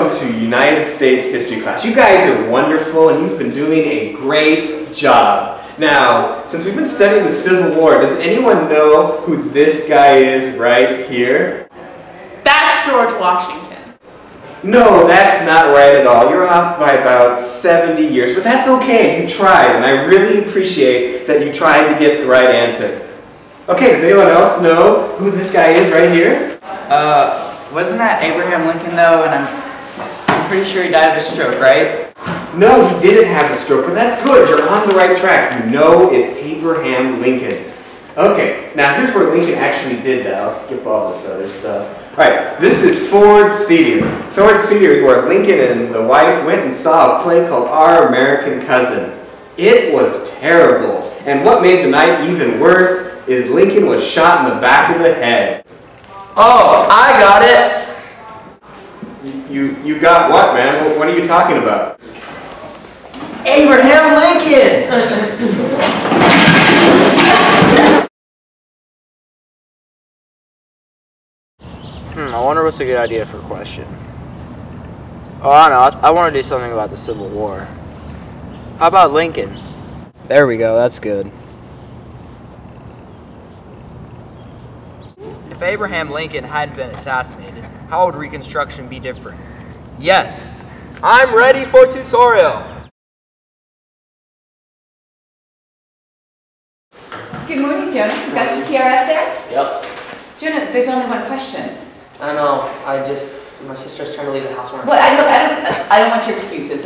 welcome to United States History class. You guys are wonderful and you've been doing a great job. Now, since we've been studying the Civil War, does anyone know who this guy is right here? That's George Washington. No, that's not right at all. You're off by about 70 years, but that's okay. You tried, and I really appreciate that you tried to get the right answer. Okay, does anyone else know who this guy is right here? Wasn't that Abraham Lincoln though? And I'm pretty sure he died of a stroke, right? No, he didn't have a stroke, but that's good. You're on the right track. You know it's Abraham Lincoln. Okay, now here's where Lincoln actually did that. I'll skip all this other stuff. Alright, this is Ford's Theater. Ford's Theater is where Lincoln and the wife went and saw a play called Our American Cousin. It was terrible. And what made the night even worse is Lincoln was shot in the back of the head. Oh, I got it! You got what, man? What are you talking about? Abraham Lincoln! I wonder what's a good idea for a question. Oh, I know. I want to do something about the Civil War. How about Lincoln? There we go. That's good. If Abraham Lincoln hadn't been assassinated, how would Reconstruction be different? Yes, I'm ready for tutorial. Good morning, Jonah. You got your TRF there? Yep. Jonah, there's only one question. I know. My sister's trying to leave the house. Well, I don't want your excuses.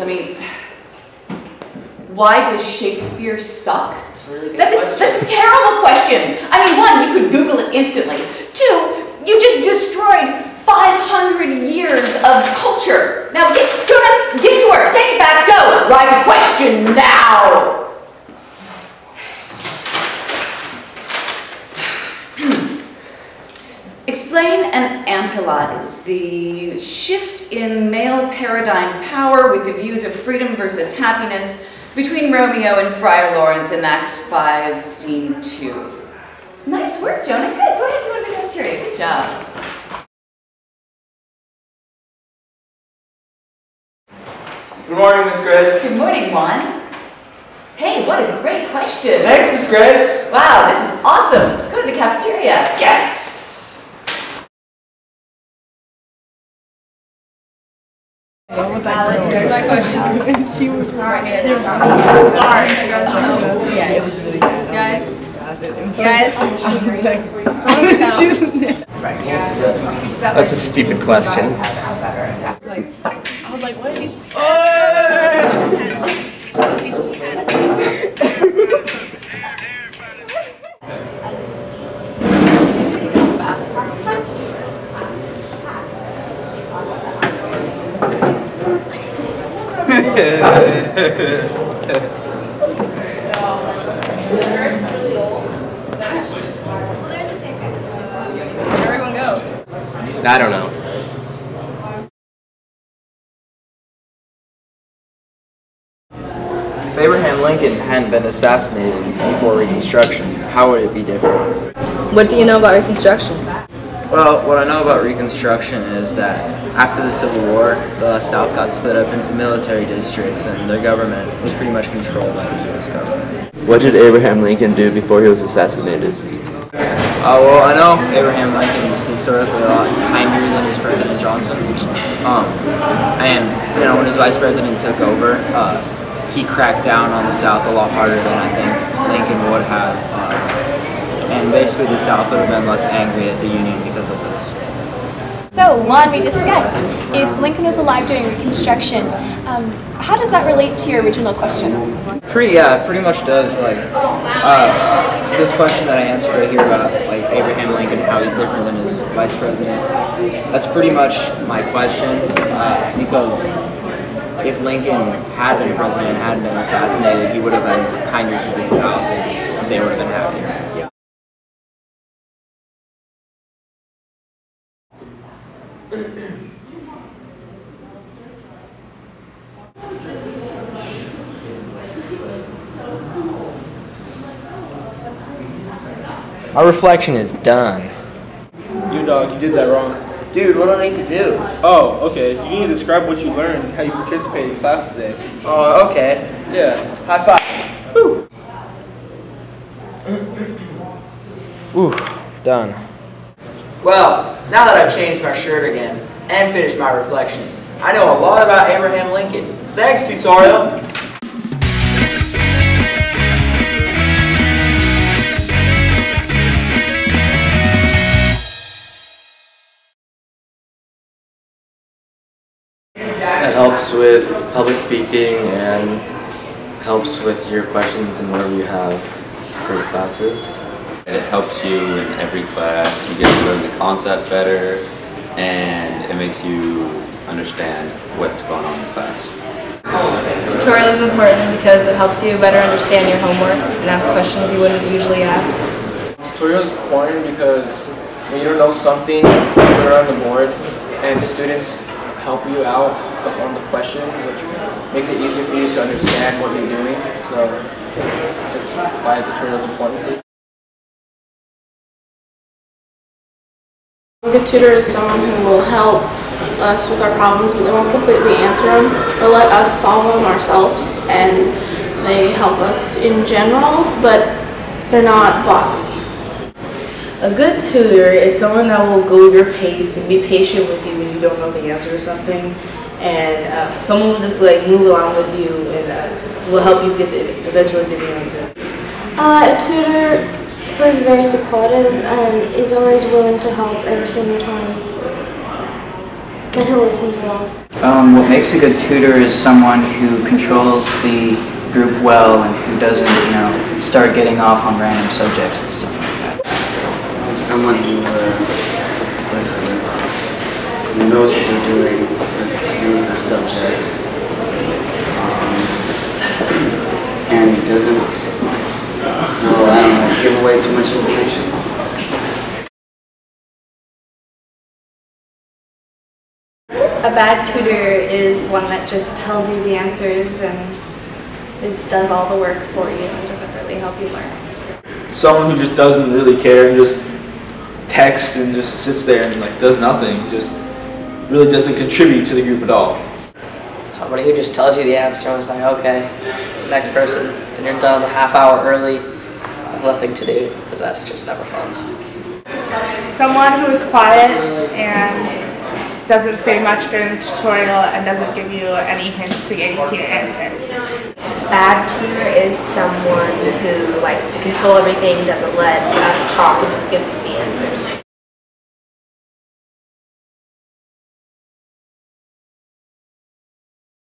Why does Shakespeare suck? It's a really good question. That's a terrible question. I mean, one, you could Google it instantly. Two, you just destroyed 500 years of culture. Now, Jonah, get to work. Take it back. Go. Write a question now. Explain an antelyse, the shift in male paradigm power with the views of freedom versus happiness between Romeo and Friar Lawrence in Act 5, Scene 2. Nice work, Jonah. Good. Go ahead and go to the cafeteria. Good job. Good morning, Miss Grace. Good morning, Juan. Hey, what a great question. Thanks, Miss Grace. Wow, this is awesome. Go to the cafeteria. Yes! Here's my question. She was right here. Sorry, you guys help. Yeah, it was really bad. Guys. That's a stupid question. I was like, what is these? Really old. They're the same guys. Where'd everyone go? I don't know. If Abraham Lincoln hadn't been assassinated before Reconstruction, how would it be different? What do you know about Reconstruction? Well, what I know about Reconstruction is that after the Civil War, the South got split up into military districts and their government was pretty much controlled by the U.S. government. What did Abraham Lincoln do before he was assassinated? Well, I know Abraham Lincoln is historically a lot kinder than his President Johnson. And, when his vice president took over, he cracked down on the South a lot harder than I think Lincoln would have. And basically the South would have been less angry at the Union because of this. So, Juan, we discussed, if Lincoln was alive during Reconstruction, how does that relate to your original question? Pretty much does. This question that I answered right here about Abraham Lincoln, how he's different than his vice president, that's pretty much my question, because if Lincoln had been president and hadn't been assassinated, he would have been kinder to the South and they would have been happier. Our reflection is done. You dog, you did that wrong. Dude, what do I need to do? Oh, okay. You need to describe what you learned and how you participated in class today. Oh, okay. Yeah. High five. Woo! Whew, done. Well, now that I've changed my shirt again and finished my reflection, I know a lot about Abraham Lincoln. Thanks, tutorial. It helps with public speaking and helps with your questions and whatever you have for the classes. And it helps you in every class. You get to learn the concept better, and it makes you understand what's going on in class. Tutorial is important because it helps you better understand your homework and ask questions you wouldn't usually ask. Tutorial is important because when you don't know something, you put it on the board and students help you out on the question, which makes it easier for you to understand what you're doing. So that's why tutorial is important. A good tutor is someone who will help us with our problems, but they won't completely answer them. They'll let us solve them ourselves, and they help us in general, but they're not bossy. A good tutor is someone that will go your pace and be patient with you when you don't know the answer to something, and someone will just like move along with you and will help you eventually get the answer. A tutor who is very supportive and is always willing to help every single time, and who listens well. What makes a good tutor is someone who controls the group well and who doesn't, start getting off on random subjects and stuff like that. Someone who listens, who knows what they're doing, knows their subject, and doesn't give away too much information. A bad tutor is one that just tells you the answers and it does all the work for you and doesn't really help you learn. Someone who just doesn't really care and just texts and just sits there and does nothing, just really doesn't contribute to the group at all. Somebody who just tells you the answer and is like, okay, next person, and you're done a half hour early with nothing to do, because that's just never fun. Someone who is quiet and doesn't say much during the tutorial and doesn't give you any hints to get you to your answer. Bad tutor is someone who likes to control everything, doesn't let us talk, and just gives us